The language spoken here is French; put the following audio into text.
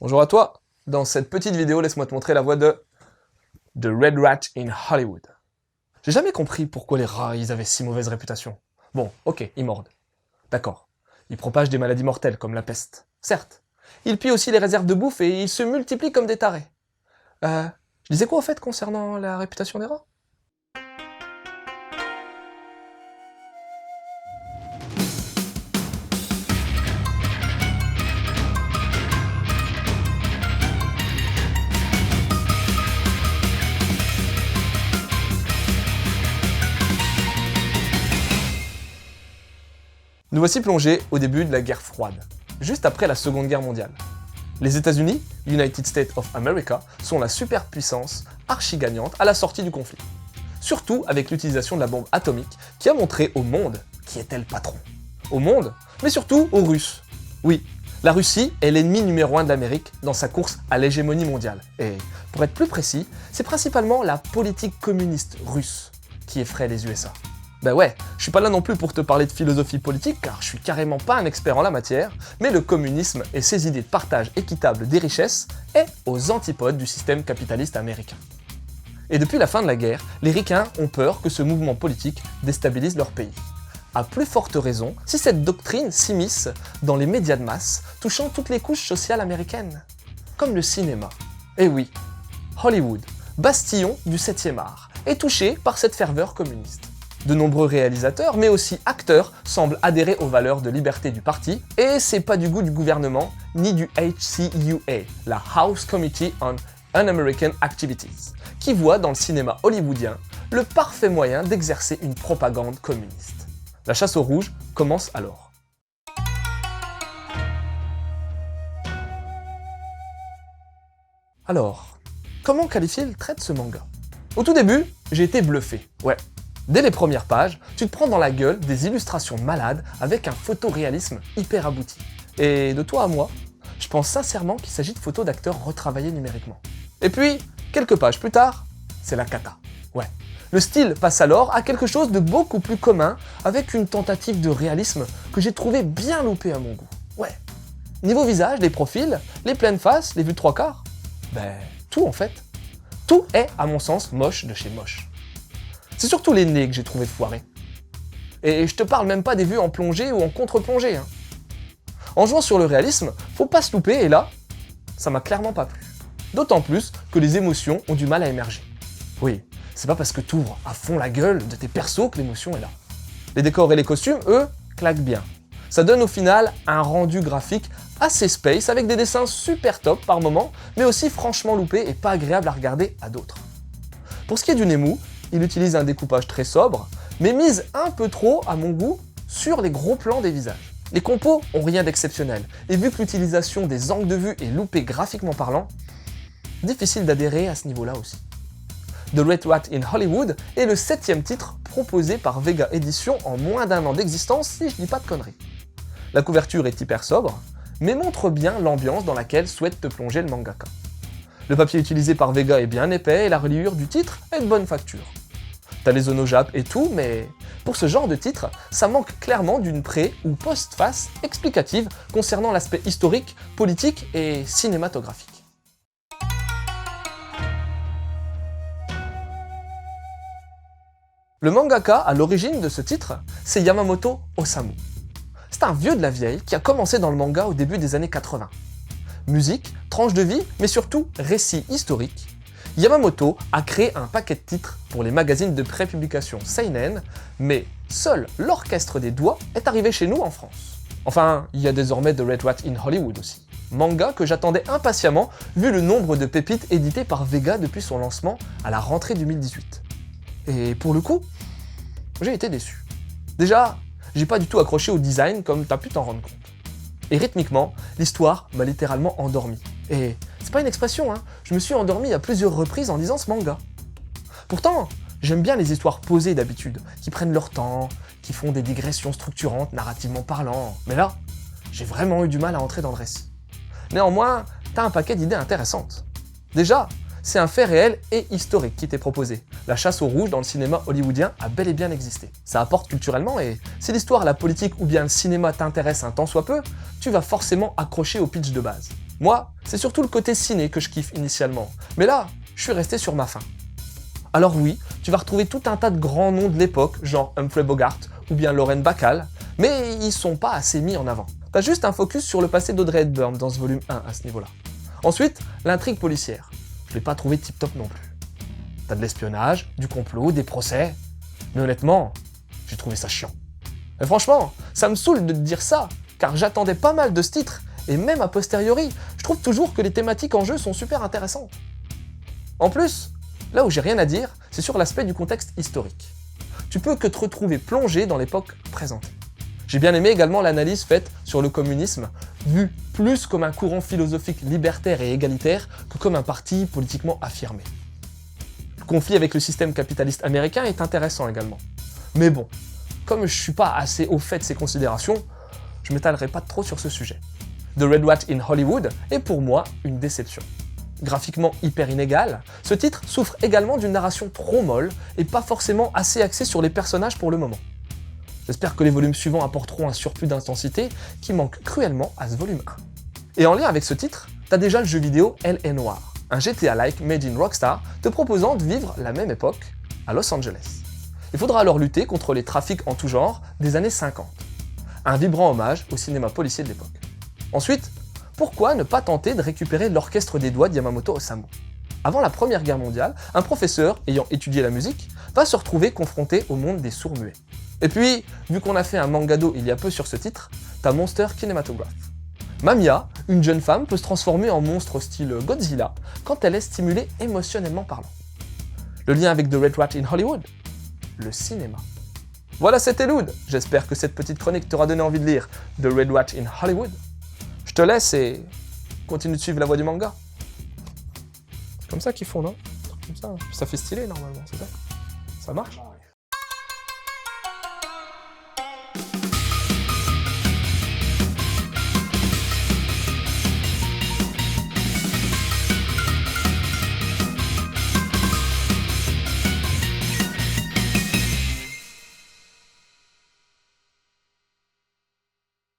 Bonjour à toi. Dans cette petite vidéo, laisse-moi te montrer la voix de The Red Rat in Hollywood. J'ai jamais compris pourquoi les rats, ils avaient si mauvaise réputation. Bon, ok, ils mordent. D'accord. Ils propagent des maladies mortelles comme la peste. Certes. Ils pillent aussi les réserves de bouffe et ils se multiplient comme des tarés. Je disais quoi au fait concernant la réputation des rats? Nous voici plongés au début de la guerre froide, juste après la Seconde Guerre mondiale. Les États-Unis, United States of America, sont la superpuissance archi-gagnante à la sortie du conflit. Surtout avec l'utilisation de la bombe atomique qui a montré au monde qui était le patron. Au monde, mais surtout aux Russes. Oui, la Russie est l'ennemi numéro 1 de l'Amérique dans sa course à l'hégémonie mondiale. Et pour être plus précis, c'est principalement la politique communiste russe qui effraie les USA. Ben ouais, je suis pas là non plus pour te parler de philosophie politique car je suis carrément pas un expert en la matière, mais le communisme et ses idées de partage équitable des richesses est aux antipodes du système capitaliste américain. Et depuis la fin de la guerre, les ricains ont peur que ce mouvement politique déstabilise leur pays. À plus forte raison si cette doctrine s'immisce dans les médias de masse, touchant toutes les couches sociales américaines. Comme le cinéma. Et oui, Hollywood, bastillon du 7e art, est touché par cette ferveur communiste. De nombreux réalisateurs, mais aussi acteurs, semblent adhérer aux valeurs de liberté du parti, et c'est pas du goût du gouvernement, ni du HCUA, la House Committee on Un-American Activities, qui voit dans le cinéma hollywoodien le parfait moyen d'exercer une propagande communiste. La chasse aux rouges commence alors. Alors, comment qualifier le trait de ce manga? Au tout début, j'ai été bluffé, ouais. Dès les premières pages, tu te prends dans la gueule des illustrations malades avec un photoréalisme hyper abouti. Et de toi à moi, je pense sincèrement qu'il s'agit de photos d'acteurs retravaillés numériquement. Et puis, quelques pages plus tard, c'est la cata. Ouais. Le style passe alors à quelque chose de beaucoup plus commun avec une tentative de réalisme que j'ai trouvé bien loupée à mon goût. Ouais. Niveau visage, les profils, les pleines faces, les vues de trois quarts, tout en fait. Tout est, à mon sens, moche de chez moche. C'est surtout les nez que j'ai trouvé foirés. Et je te parle même pas des vues en plongée ou en contre-plongée. En jouant sur le réalisme, faut pas se louper et là, ça m'a clairement pas plu. D'autant plus que les émotions ont du mal à émerger. Oui, c'est pas parce que t'ouvres à fond la gueule de tes persos que l'émotion est là. Les décors et les costumes, eux, claquent bien. Ça donne au final un rendu graphique assez space avec des dessins super top par moments, mais aussi franchement loupés et pas agréables à regarder à d'autres. Pour ce qui est du Nemu, il utilise un découpage très sobre, mais mise un peu trop, à mon goût, sur les gros plans des visages. Les compos ont rien d'exceptionnel, et vu que l'utilisation des angles de vue est loupée graphiquement parlant, difficile d'adhérer à ce niveau-là aussi. The Red Rat in Hollywood est le 7e titre proposé par Vega Editions en moins d'1 an d'existence, si je dis pas de conneries. La couverture est hyper sobre, mais montre bien l'ambiance dans laquelle souhaite te plonger le mangaka. Le papier utilisé par Vega est bien épais et la reliure du titre est de bonne facture. T'as les onojap et tout, mais pour ce genre de titre, ça manque clairement d'une pré- ou postface explicative concernant l'aspect historique, politique et cinématographique. Le mangaka à l'origine de ce titre, c'est Yamamoto Osamu. C'est un vieux de la vieille qui a commencé dans le manga au début des années 80. Musique, tranche de vie, mais surtout récit historique, Yamamoto a créé un paquet de titres pour les magazines de prépublication seinen, mais seul l'Orchestre des Doigts est arrivé chez nous en France. Enfin, il y a désormais The Red Rat in Hollywood aussi. Manga que j'attendais impatiemment vu le nombre de pépites éditées par Vega depuis son lancement à la rentrée 2018. Et pour le coup, j'ai été déçu. Déjà, j'ai pas du tout accroché au design comme t'as pu t'en rendre compte. Et rythmiquement, l'histoire m'a littéralement endormi. Et c'est pas une expression, je me suis endormi à plusieurs reprises en lisant ce manga. Pourtant, j'aime bien les histoires posées d'habitude, qui prennent leur temps, qui font des digressions structurantes, narrativement parlant. Mais là, j'ai vraiment eu du mal à entrer dans le récit. Néanmoins, t'as un paquet d'idées intéressantes. Déjà, c'est un fait réel et historique qui t'est proposé. La chasse aux rouges dans le cinéma hollywoodien a bel et bien existé. Ça apporte culturellement et si l'histoire, la politique ou bien le cinéma t'intéresse un tant soit peu, tu vas forcément accrocher au pitch de base. Moi, C'est surtout le côté ciné que je kiffe initialement, mais là, je suis resté sur ma faim. Alors oui, tu vas retrouver tout un tas de grands noms de l'époque, genre Humphrey Bogart ou bien Lauren Bacall, mais ils sont pas assez mis en avant. T'as juste un focus sur le passé d'Audrey Hepburn dans ce volume 1 à ce niveau-là. Ensuite, l'intrigue policière. Je l'ai pas trouvé tip-top non plus. T'as de l'espionnage, du complot, des procès, mais honnêtement, j'ai trouvé ça chiant. Et franchement, ça me saoule de te dire ça, car j'attendais pas mal de ce titre, et même a posteriori, je trouve toujours que les thématiques en jeu sont super intéressantes. En plus, là où j'ai rien à dire, c'est sur l'aspect du contexte historique. Tu peux que te retrouver plongé dans l'époque présentée. J'ai bien aimé également l'analyse faite sur le communisme, vu plus comme un courant philosophique libertaire et égalitaire que comme un parti politiquement affirmé. Le conflit avec le système capitaliste américain est intéressant également. Mais bon, comme je suis pas assez au fait de ces considérations, je m'étalerai pas trop sur ce sujet. The Red Watch in Hollywood est pour moi une déception. Graphiquement hyper inégal, ce titre souffre également d'une narration trop molle et pas forcément assez axée sur les personnages pour le moment. J'espère que les volumes suivants apporteront un surplus d'intensité qui manque cruellement à ce volume 1. Et en lien avec ce titre, t'as déjà le jeu vidéo L.A. Noire, un GTA-like made in Rockstar te proposant de vivre la même époque à Los Angeles. Il faudra alors lutter contre les trafics en tout genre des années 50. Un vibrant hommage au cinéma policier de l'époque. Ensuite, pourquoi ne pas tenter de récupérer l'orchestre des doigts de Yamamoto Osamu? Avant la Première Guerre mondiale, un professeur ayant étudié la musique va se retrouver confronté au monde des sourds-muets. Et puis, vu qu'on a fait un mangado il y a peu sur ce titre, t'as Monster Kinematograph. Mamiya, une jeune femme, peut se transformer en monstre style Godzilla quand elle est stimulée émotionnellement parlant. Le lien avec The Red Watch in Hollywood? Le cinéma. Voilà, c'était Loud. J'espère que cette petite chronique t'aura donné envie de lire The Red Watch in Hollywood. Je te laisse et continue de suivre la voie du manga. C'est comme ça qu'ils font, non? Comme ça fait stylé normalement, c'est ça? Ça marche?